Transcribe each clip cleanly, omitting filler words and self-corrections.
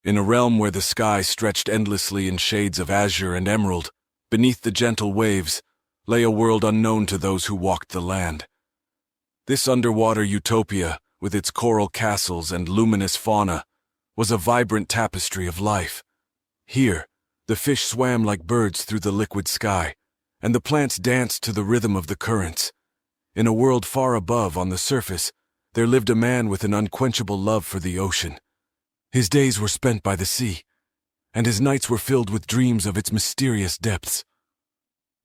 In a realm where the sky stretched endlessly in shades of azure and emerald, beneath the gentle waves, lay a world unknown to those who walked the land. This underwater utopia, with its coral castles and luminous fauna, was a vibrant tapestry of life. Here, the fish swam like birds through the liquid sky, and the plants danced to the rhythm of the currents. In a world far above, on the surface, there lived a man with an unquenchable love for the ocean. His days were spent by the sea, and his nights were filled with dreams of its mysterious depths.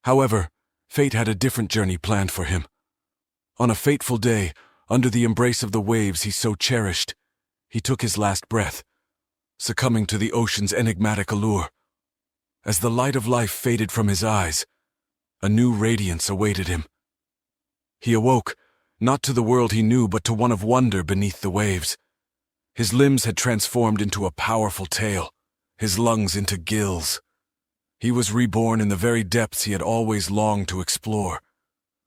However, fate had a different journey planned for him. On a fateful day, under the embrace of the waves he so cherished, he took his last breath, succumbing to the ocean's enigmatic allure. As the light of life faded from his eyes, a new radiance awaited him. He awoke, not to the world he knew, but to one of wonder beneath the waves. His limbs had transformed into a powerful tail, his lungs into gills. He was reborn in the very depths he had always longed to explore.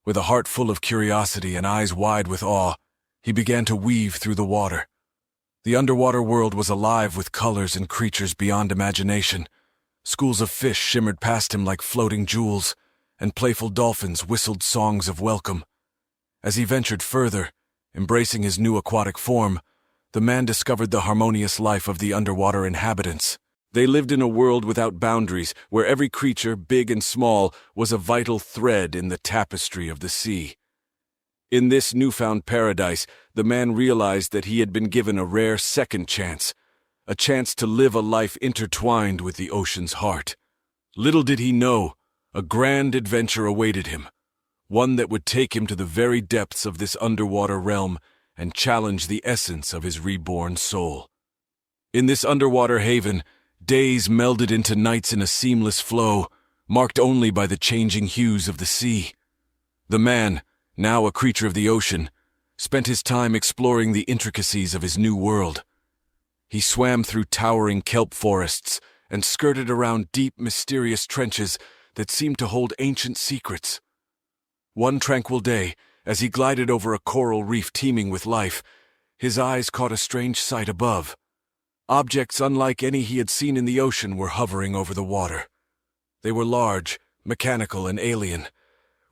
With a heart full of curiosity and eyes wide with awe, he began to weave through the water. The underwater world was alive with colors and creatures beyond imagination. Schools of fish shimmered past him like floating jewels, and playful dolphins whistled songs of welcome. As he ventured further, embracing his new aquatic form, the man discovered the harmonious life of the underwater inhabitants. They lived in a world without boundaries, where every creature, big and small, was a vital thread in the tapestry of the sea. In this newfound paradise, the man realized that he had been given a rare second chance, a chance to live a life intertwined with the ocean's heart. Little did he know, a grand adventure awaited him, one that would take him to the very depths of this underwater realm and challenge the essence of his reborn soul. In this underwater haven, days melded into nights in a seamless flow, marked only by the changing hues of the sea. The man, now a creature of the ocean, spent his time exploring the intricacies of his new world. He swam through towering kelp forests and skirted around deep, mysterious trenches that seemed to hold ancient secrets. One tranquil day, as he glided over a coral reef teeming with life, his eyes caught a strange sight above. Objects unlike any he had seen in the ocean were hovering over the water. They were large, mechanical, and alien,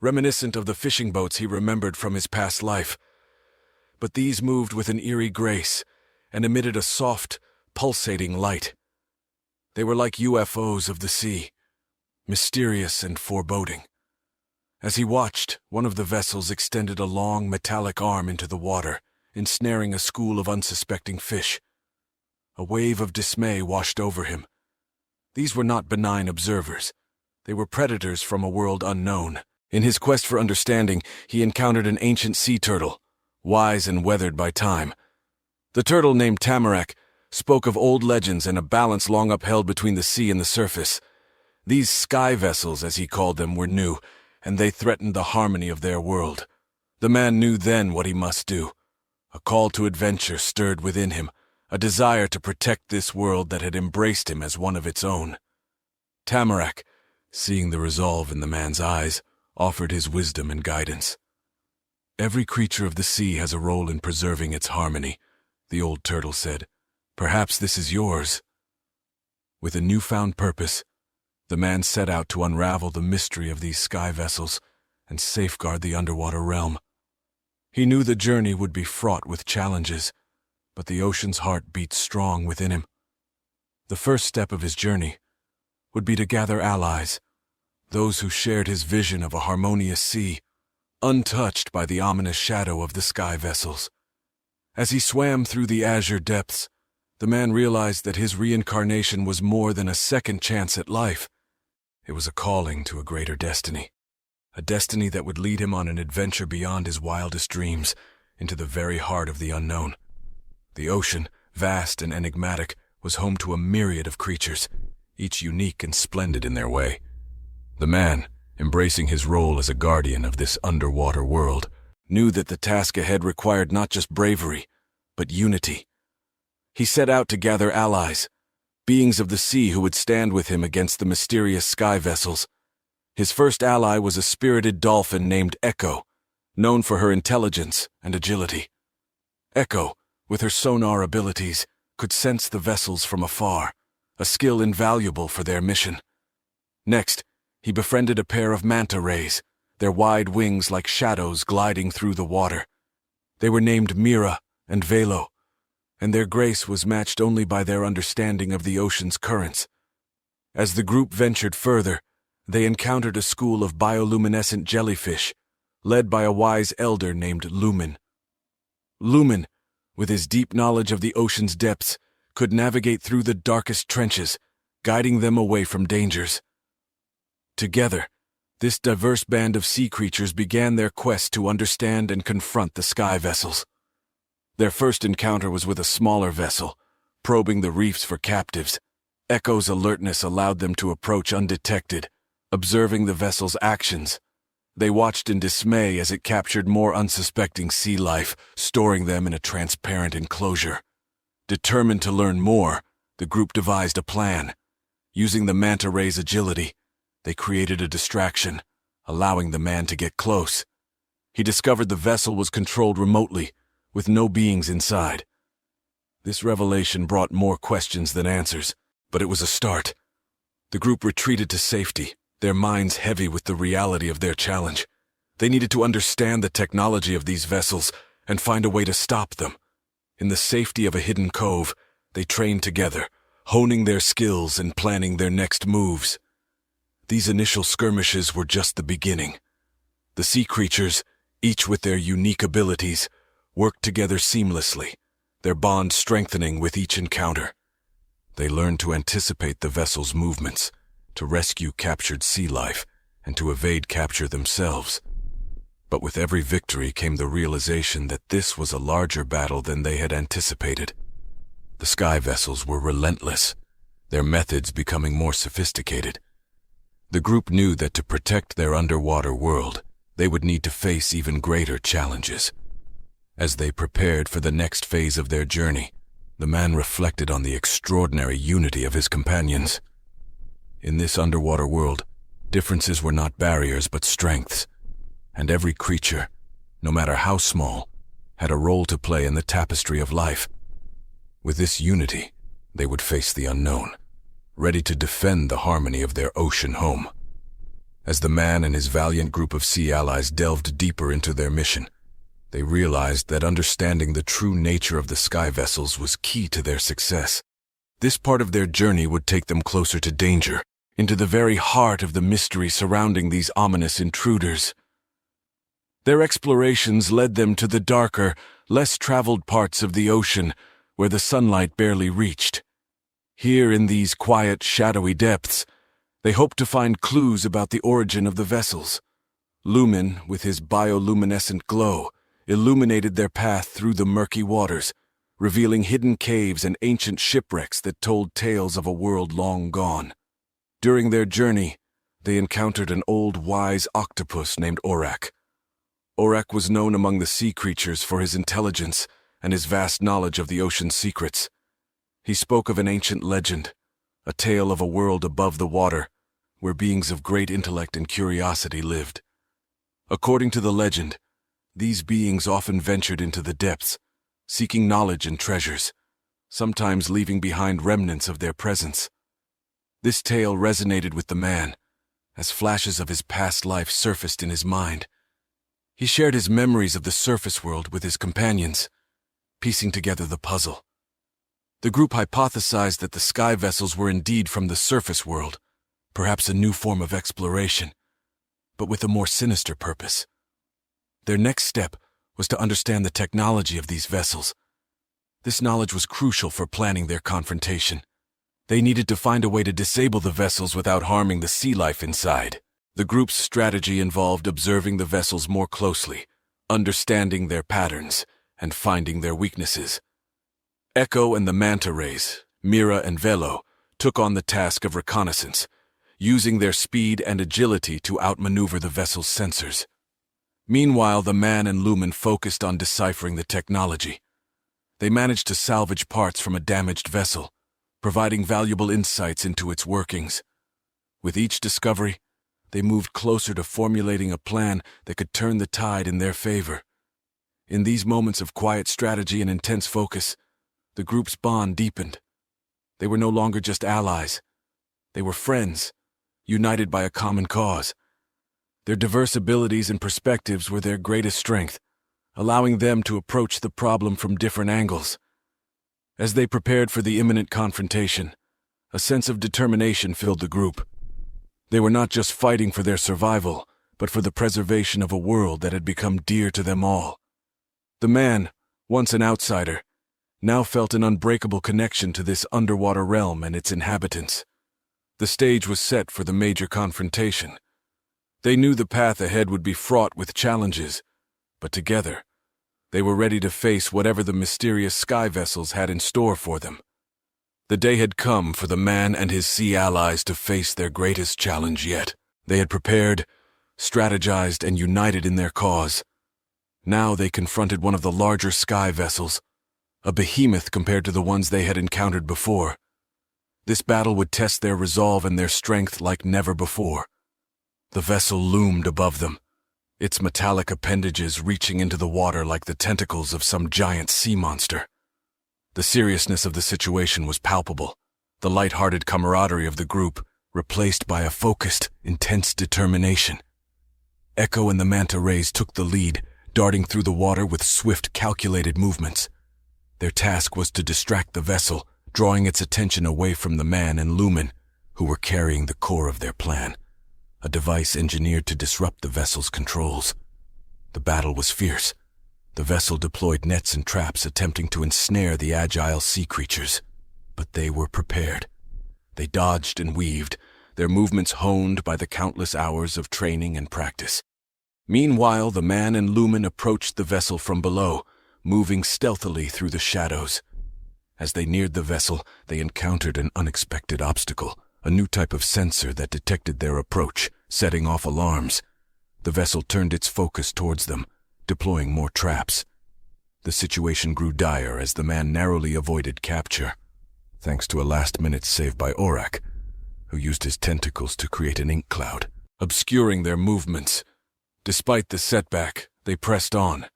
reminiscent of the fishing boats he remembered from his past life. But these moved with an eerie grace and emitted a soft, pulsating light. They were like UFOs of the sea, mysterious and foreboding. As he watched, one of the vessels extended a long, metallic arm into the water, ensnaring a school of unsuspecting fish. A wave of dismay washed over him. These were not benign observers. They were predators from a world unknown. In his quest for understanding, he encountered an ancient sea turtle, wise and weathered by time. The turtle, named Tamarack, spoke of old legends and a balance long upheld between the sea and the surface. These sky vessels, as he called them, were new, and they threatened the harmony of their world. The man knew then what he must do. A call to adventure stirred within him, a desire to protect this world that had embraced him as one of its own. Tamarack, seeing the resolve in the man's eyes, offered his wisdom and guidance. "Every creature of the sea has a role in preserving its harmony," the old turtle said. "Perhaps this is yours." With a newfound purpose, the man set out to unravel the mystery of these sky vessels and safeguard the underwater realm. He knew the journey would be fraught with challenges, but the ocean's heart beat strong within him. The first step of his journey would be to gather allies, those who shared his vision of a harmonious sea, untouched by the ominous shadow of the sky vessels. As he swam through the azure depths, the man realized that his reincarnation was more than a second chance at life. It was a calling to a greater destiny, a destiny that would lead him on an adventure beyond his wildest dreams, into the very heart of the unknown. The ocean, vast and enigmatic, was home to a myriad of creatures, each unique and splendid in their way. The man, embracing his role as a guardian of this underwater world, knew that the task ahead required not just bravery, but unity. He set out to gather allies, beings of the sea who would stand with him against the mysterious sky vessels. His first ally was a spirited dolphin named Echo, known for her intelligence and agility. Echo, with her sonar abilities, could sense the vessels from afar, a skill invaluable for their mission. Next, he befriended a pair of manta rays, their wide wings like shadows gliding through the water. They were named Mira and Velo, and their grace was matched only by their understanding of the ocean's currents. As the group ventured further, they encountered a school of bioluminescent jellyfish, led by a wise elder named Lumen. Lumen, with his deep knowledge of the ocean's depths, could navigate through the darkest trenches, guiding them away from dangers. Together, this diverse band of sea creatures began their quest to understand and confront the sky vessels. Their first encounter was with a smaller vessel, probing the reefs for captives. Echo's alertness allowed them to approach undetected, observing the vessel's actions. They watched in dismay as it captured more unsuspecting sea life, storing them in a transparent enclosure. Determined to learn more, the group devised a plan. Using the manta ray's agility, they created a distraction, allowing the man to get close. He discovered the vessel was controlled remotely, with no beings inside. This revelation brought more questions than answers, but it was a start. The group retreated to safety, their minds heavy with the reality of their challenge. They needed to understand the technology of these vessels and find a way to stop them. In the safety of a hidden cove, they trained together, honing their skills and planning their next moves. These initial skirmishes were just the beginning. The sea creatures, each with their unique abilities, worked together seamlessly, their bond strengthening with each encounter. They learned to anticipate the vessel's movements, to rescue captured sea life, and to evade capture themselves. But with every victory came the realization that this was a larger battle than they had anticipated. The sky vessels were relentless, their methods becoming more sophisticated. The group knew that to protect their underwater world, they would need to face even greater challenges. As they prepared for the next phase of their journey, the man reflected on the extraordinary unity of his companions. In this underwater world, differences were not barriers but strengths, and every creature, no matter how small, had a role to play in the tapestry of life. With this unity, they would face the unknown, ready to defend the harmony of their ocean home. As the man and his valiant group of sea allies delved deeper into their mission, they realized that understanding the true nature of the sky vessels was key to their success. This part of their journey would take them closer to danger, into the very heart of the mystery surrounding these ominous intruders. Their explorations led them to the darker, less traveled parts of the ocean, where the sunlight barely reached. Here in these quiet, shadowy depths, they hoped to find clues about the origin of the vessels. Lumen, with his bioluminescent glow, illuminated their path through the murky waters, revealing hidden caves and ancient shipwrecks that told tales of a world long gone. During their journey, they encountered an old, wise octopus named Orak. Orak was known among the sea creatures for his intelligence and his vast knowledge of the ocean's secrets. He spoke of an ancient legend, a tale of a world above the water, where beings of great intellect and curiosity lived. According to the legend, these beings often ventured into the depths, seeking knowledge and treasures, sometimes leaving behind remnants of their presence. This tale resonated with the man, as flashes of his past life surfaced in his mind. He shared his memories of the surface world with his companions, piecing together the puzzle. The group hypothesized that the sky vessels were indeed from the surface world, perhaps a new form of exploration, but with a more sinister purpose. Their next step was to understand the technology of these vessels. This knowledge was crucial for planning their confrontation. They needed to find a way to disable the vessels without harming the sea life inside. The group's strategy involved observing the vessels more closely, understanding their patterns, and finding their weaknesses. Echo and the manta rays, Mira and Velo, took on the task of reconnaissance, using their speed and agility to outmaneuver the vessel's sensors. Meanwhile, the man and Lumen focused on deciphering the technology. They managed to salvage parts from a damaged vessel, providing valuable insights into its workings. With each discovery, they moved closer to formulating a plan that could turn the tide in their favor. In these moments of quiet strategy and intense focus, The group's bond deepened. They were no longer just allies. They were friends, united by a common cause. Their diverse abilities and perspectives were their greatest strength, allowing them to approach the problem from different angles. As they prepared for the imminent confrontation, a sense of determination filled the group. They were not just fighting for their survival, but for the preservation of a world that had become dear to them all. The man, once an outsider, now felt an unbreakable connection to this underwater realm and its inhabitants. The stage was set for the major confrontation. They knew the path ahead would be fraught with challenges, but together, they were ready to face whatever the mysterious sky vessels had in store for them. The day had come for the man and his sea allies to face their greatest challenge yet. They had prepared, strategized, and united in their cause. Now they confronted one of the larger sky vessels, a behemoth compared to the ones they had encountered before. This battle would test their resolve and their strength like never before. The vessel loomed above them, its metallic appendages reaching into the water like the tentacles of some giant sea monster. The seriousness of the situation was palpable, the light-hearted camaraderie of the group replaced by a focused, intense determination. Echo and the manta rays took the lead, darting through the water with swift, calculated movements. Their task was to distract the vessel, drawing its attention away from the man and Lumen, who were carrying the core of their plan, a device engineered to disrupt the vessel's controls. The battle was fierce. The vessel deployed nets and traps attempting to ensnare the agile sea creatures, but they were prepared. They dodged and weaved, their movements honed by the countless hours of training and practice. Meanwhile, the man and Lumen approached the vessel from below, moving stealthily through the shadows. As they neared the vessel, they encountered an unexpected obstacle, a new type of sensor that detected their approach, setting off alarms. The vessel turned its focus towards them, deploying more traps. The situation grew dire as the man narrowly avoided capture, thanks to a last-minute save by Aurak, who used his tentacles to create an ink cloud, obscuring their movements. Despite the setback, they pressed on.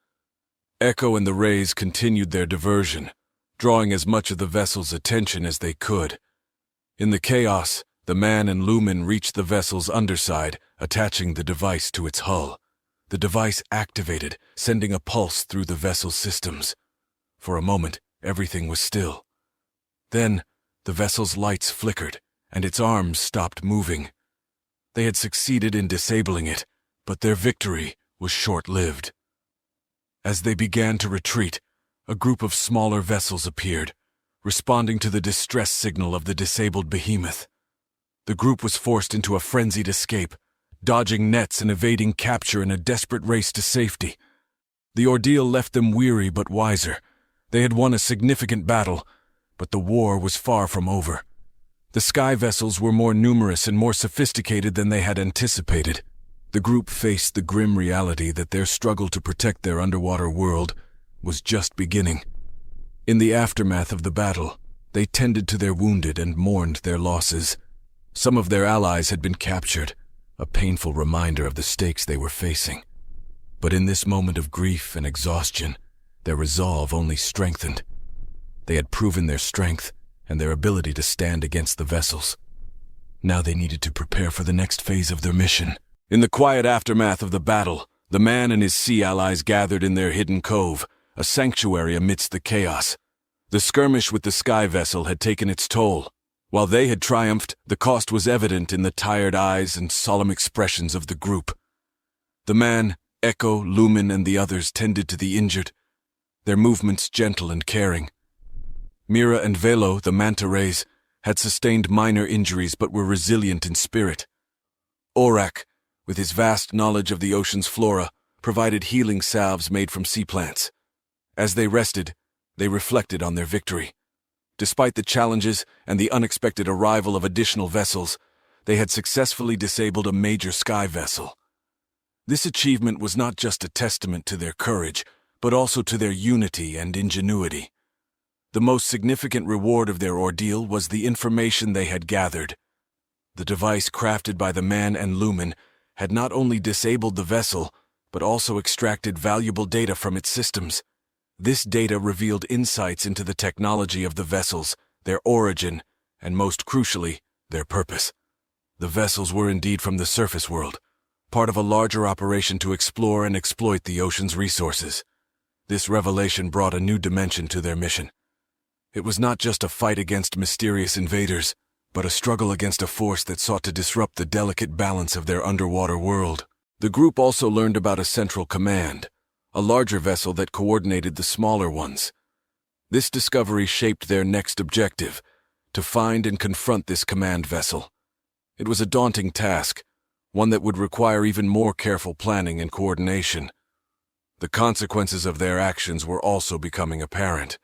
Echo and the Rays continued their diversion, drawing as much of the vessel's attention as they could. In the chaos, the man and Lumen reached the vessel's underside, attaching the device to its hull. The device activated, sending a pulse through the vessel's systems. For a moment, everything was still. Then, the vessel's lights flickered, and its arms stopped moving. They had succeeded in disabling it, but their victory was short-lived. As they began to retreat, a group of smaller vessels appeared, responding to the distress signal of the disabled behemoth. The group was forced into a frenzied escape, dodging nets and evading capture in a desperate race to safety. The ordeal left them weary but wiser. They had won a significant battle, but the war was far from over. The sky vessels were more numerous and more sophisticated than they had anticipated. The group faced the grim reality that their struggle to protect their underwater world was just beginning. In the aftermath of the battle, they tended to their wounded and mourned their losses. Some of their allies had been captured, a painful reminder of the stakes they were facing. But in this moment of grief and exhaustion, their resolve only strengthened. They had proven their strength and their ability to stand against the vessels. Now they needed to prepare for the next phase of their mission. In the quiet aftermath of the battle, the man and his sea allies gathered in their hidden cove, a sanctuary amidst the chaos. The skirmish with the sky vessel had taken its toll. While they had triumphed, the cost was evident in the tired eyes and solemn expressions of the group. The man, Echo, Lumen, and the others tended to the injured, their movements gentle and caring. Mira and Velo, the manta rays, had sustained minor injuries but were resilient in spirit. Aurak, with his vast knowledge of the ocean's flora, provided healing salves made from sea plants. As they rested, they reflected on their victory. Despite the challenges and the unexpected arrival of additional vessels, they had successfully disabled a major sky vessel. This achievement was not just a testament to their courage, but also to their unity and ingenuity. The most significant reward of their ordeal was the information they had gathered. The device crafted by the man and Lumen had not only disabled the vessel, but also extracted valuable data from its systems. This data revealed insights into the technology of the vessels, their origin, and most crucially, their purpose. The vessels were indeed from the surface world, part of a larger operation to explore and exploit the ocean's resources. This revelation brought a new dimension to their mission. It was not just a fight against mysterious invaders, but a struggle against a force that sought to disrupt the delicate balance of their underwater world. The group also learned about a central command, a larger vessel that coordinated the smaller ones. This discovery shaped their next objective, to find and confront this command vessel. It was a daunting task, one that would require even more careful planning and coordination. The consequences of their actions were also becoming apparent.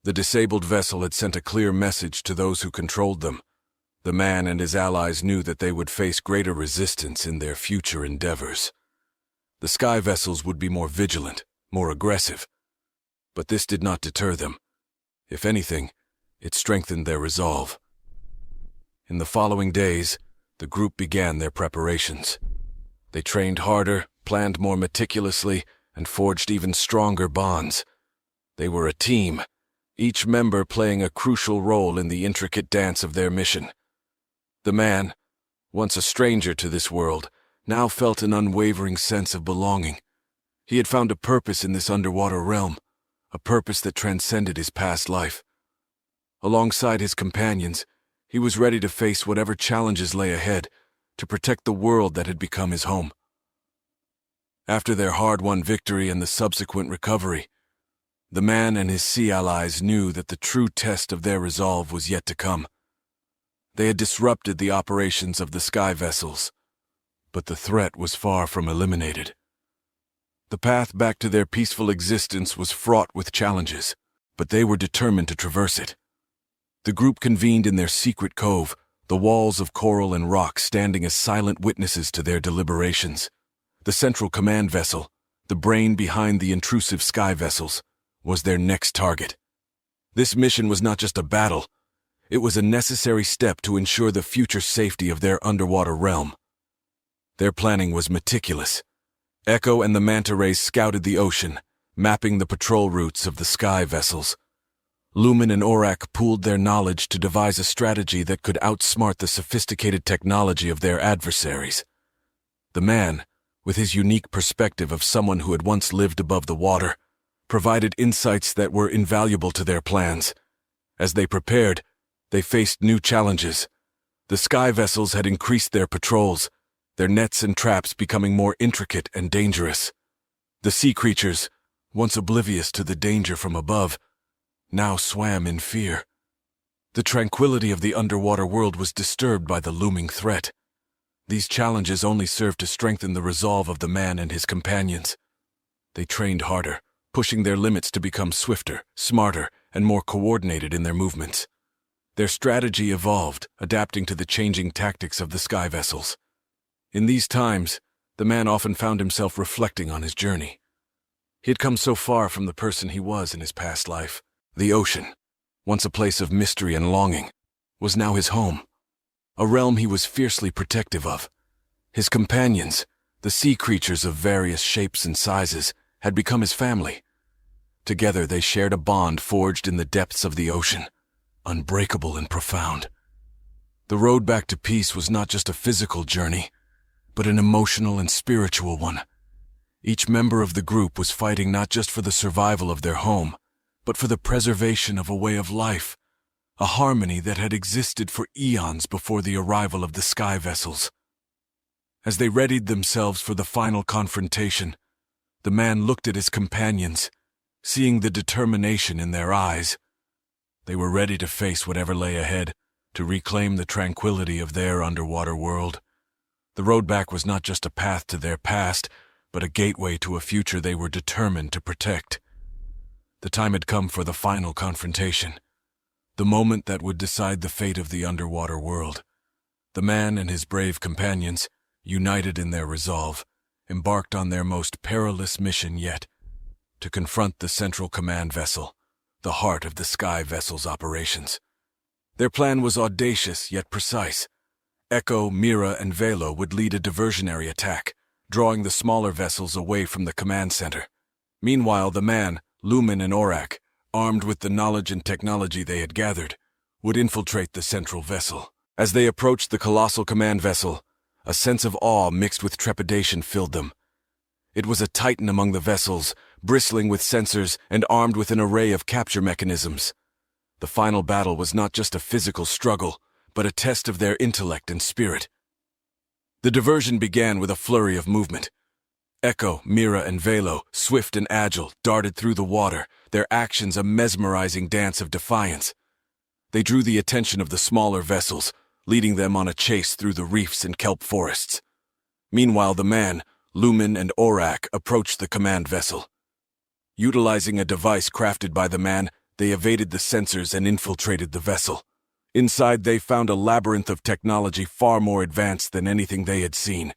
The disabled vessel had sent a clear message to those who controlled them. The man and his allies knew that they would face greater resistance in their future endeavors. The sky vessels would be more vigilant, more aggressive. But this did not deter them. If anything, it strengthened their resolve. In the following days, the group began their preparations. They trained harder, planned more meticulously, and forged even stronger bonds. They were a team, each member playing a crucial role in the intricate dance of their mission. The man, once a stranger to this world, now felt an unwavering sense of belonging. He had found a purpose in this underwater realm, a purpose that transcended his past life. Alongside his companions, he was ready to face whatever challenges lay ahead, to protect the world that had become his home. After their hard-won victory and the subsequent recovery, the man and his sea allies knew that the true test of their resolve was yet to come. They had disrupted the operations of the sky vessels, but the threat was far from eliminated. The path back to their peaceful existence was fraught with challenges, but they were determined to traverse it. The group convened in their secret cove, the walls of coral and rock standing as silent witnesses to their deliberations. The central command vessel, the brain behind the intrusive sky vessels, was their next target. This mission was not just a battle, it was a necessary step to ensure the future safety of their underwater realm. Their planning was meticulous. Echo and the manta rays scouted the ocean, mapping the patrol routes of the sky vessels. Lumen and Aurak pooled their knowledge to devise a strategy that could outsmart the sophisticated technology of their adversaries. The man, with his unique perspective of someone who had once lived above the water, provided insights that were invaluable to their plans. As they prepared, they faced new challenges. The sky vessels had increased their patrols, their nets and traps becoming more intricate and dangerous. The sea creatures, once oblivious to the danger from above, now swam in fear. The tranquility of the underwater world was disturbed by the looming threat. These challenges only served to strengthen the resolve of the man and his companions. They trained harder, pushing their limits to become swifter, smarter, and more coordinated in their movements. Their strategy evolved, adapting to the changing tactics of the sky vessels. In these times, the man often found himself reflecting on his journey. He had come so far from the person he was in his past life. The ocean, once a place of mystery and longing, was now his home, a realm he was fiercely protective of. His companions, the sea creatures of various shapes and sizes, had become his family. Together they shared a bond forged in the depths of the ocean, unbreakable and profound. The road back to peace was not just a physical journey, but an emotional and spiritual one. Each member of the group was fighting not just for the survival of their home, but for the preservation of a way of life, a harmony that had existed for eons before the arrival of the sky vessels. As they readied themselves for the final confrontation, the man looked at his companions, seeing the determination in their eyes. They were ready to face whatever lay ahead, to reclaim the tranquility of their underwater world. The road back was not just a path to their past, but a gateway to a future they were determined to protect. The time had come for the final confrontation, the moment that would decide the fate of the underwater world. The man and his brave companions, united in their resolve, embarked on their most perilous mission yet, to confront the central command vessel, the heart of the sky vessel's operations. Their plan was audacious yet precise. Echo, Mira, and Velo would lead a diversionary attack, drawing the smaller vessels away from the command center. Meanwhile, the man, Lumen and Orak, armed with the knowledge and technology they had gathered, would infiltrate the central vessel. As they approached the colossal command vessel, a sense of awe mixed with trepidation filled them. It was a titan among the vessels, bristling with sensors and armed with an array of capture mechanisms. The final battle was not just a physical struggle, but a test of their intellect and spirit. The diversion began with a flurry of movement. Echo, Mira, and Velo, swift and agile, darted through the water, their actions a mesmerizing dance of defiance. They drew the attention of the smaller vessels, leading them on a chase through the reefs and kelp forests. Meanwhile, the man, Lumen, and Orak approached the command vessel. Utilizing a device crafted by the man, they evaded the sensors and infiltrated the vessel. Inside, they found a labyrinth of technology far more advanced than anything they had seen.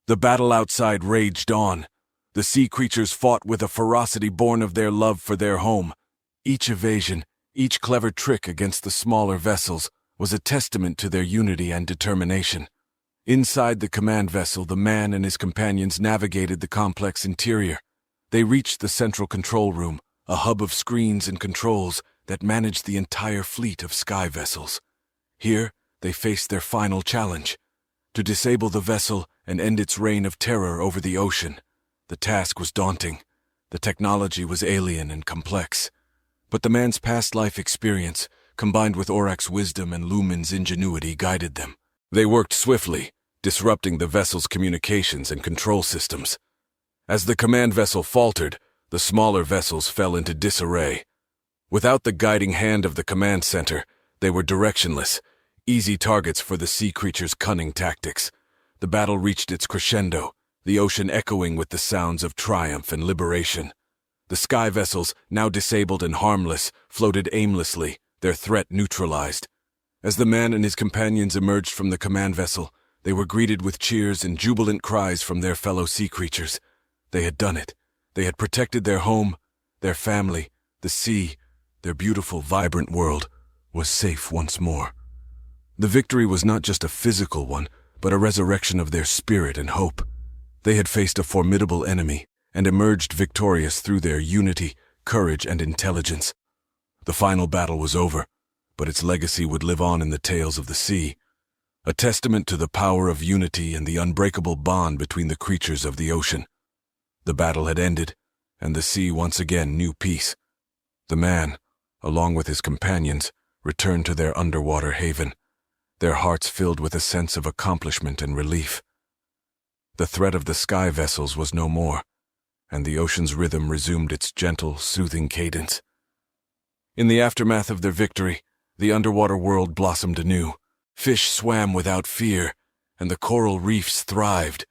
The battle outside raged on. The sea creatures fought with a ferocity born of their love for their home. Each evasion, each clever trick against the smaller vessels, was a testament to their unity and determination. Inside the command vessel, the man and his companions navigated the complex interior. They reached the central control room, a hub of screens and controls that managed the entire fleet of sky vessels. Here, they faced their final challenge: to disable the vessel and end its reign of terror over the ocean. The task was daunting. The technology was alien and complex. But the man's past life experience, combined with Orak's wisdom and Lumen's ingenuity, guided them. They worked swiftly, disrupting the vessel's communications and control systems. As the command vessel faltered, the smaller vessels fell into disarray. Without the guiding hand of the command center, they were directionless, easy targets for the sea creature's cunning tactics. The battle reached its crescendo, the ocean echoing with the sounds of triumph and liberation. The sky vessels, now disabled and harmless, floated aimlessly, their threat neutralized. As the man and his companions emerged from the command vessel, they were greeted with cheers and jubilant cries from their fellow sea creatures. They had done it. They had protected their home, their family, the sea. Their beautiful, vibrant world was safe once more. The victory was not just a physical one, but a resurrection of their spirit and hope. They had faced a formidable enemy and emerged victorious through their unity, courage, and intelligence. The final battle was over, but its legacy would live on in the tales of the sea, a testament to the power of unity and the unbreakable bond between the creatures of the ocean. The battle had ended, and the sea once again knew peace. The man, along with his companions, returned to their underwater haven, their hearts filled with a sense of accomplishment and relief. The threat of the sky vessels was no more, and the ocean's rhythm resumed its gentle, soothing cadence. In the aftermath of their victory, the underwater world blossomed anew. Fish swam without fear, and the coral reefs thrived,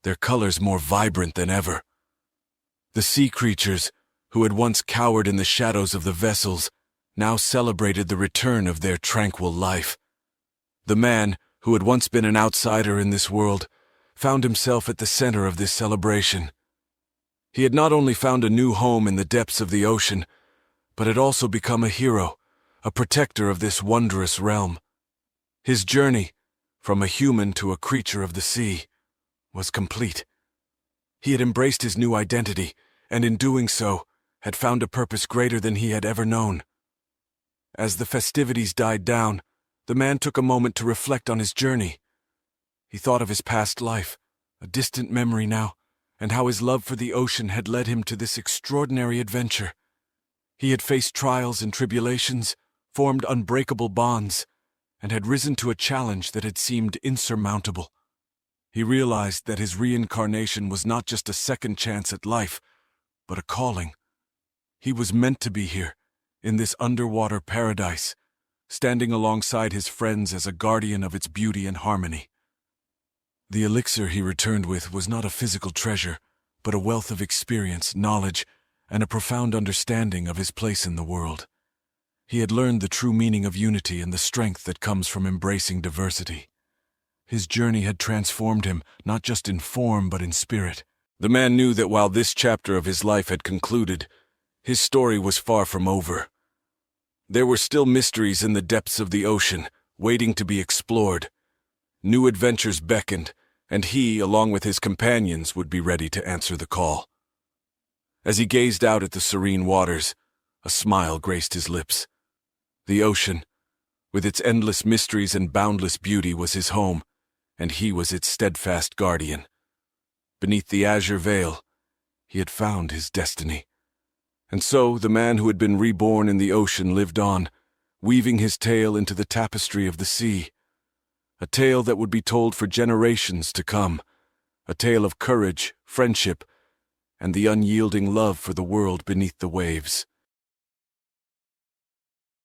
their colors more vibrant than ever. The sea creatures, who had once cowered in the shadows of the vessels, now celebrated the return of their tranquil life. The man, who had once been an outsider in this world, found himself at the center of this celebration. He had not only found a new home in the depths of the ocean, but had also become a hero, a protector of this wondrous realm. His journey, from a human to a creature of the sea, was complete. He had embraced his new identity, and in doing so, had found a purpose greater than he had ever known. As the festivities died down, the man took a moment to reflect on his journey. He thought of his past life, a distant memory now, and how his love for the ocean had led him to this extraordinary adventure. He had faced trials and tribulations, formed unbreakable bonds, and had risen to a challenge that had seemed insurmountable. He realized that his reincarnation was not just a second chance at life, but a calling. He was meant to be here, in this underwater paradise, standing alongside his friends as a guardian of its beauty and harmony. The elixir he returned with was not a physical treasure, but a wealth of experience, knowledge, and a profound understanding of his place in the world. He had learned the true meaning of unity and the strength that comes from embracing diversity. His journey had transformed him, not just in form but in spirit. The man knew that while this chapter of his life had concluded, his story was far from over. There were still mysteries in the depths of the ocean, waiting to be explored. New adventures beckoned, and he, along with his companions, would be ready to answer the call. As he gazed out at the serene waters, a smile graced his lips. The ocean, with its endless mysteries and boundless beauty, was his home, and he was its steadfast guardian. Beneath the azure veil, he had found his destiny. And so the man who had been reborn in the ocean lived on, weaving his tale into the tapestry of the sea. A tale that would be told for generations to come. A tale of courage, friendship, and the unyielding love for the world beneath the waves.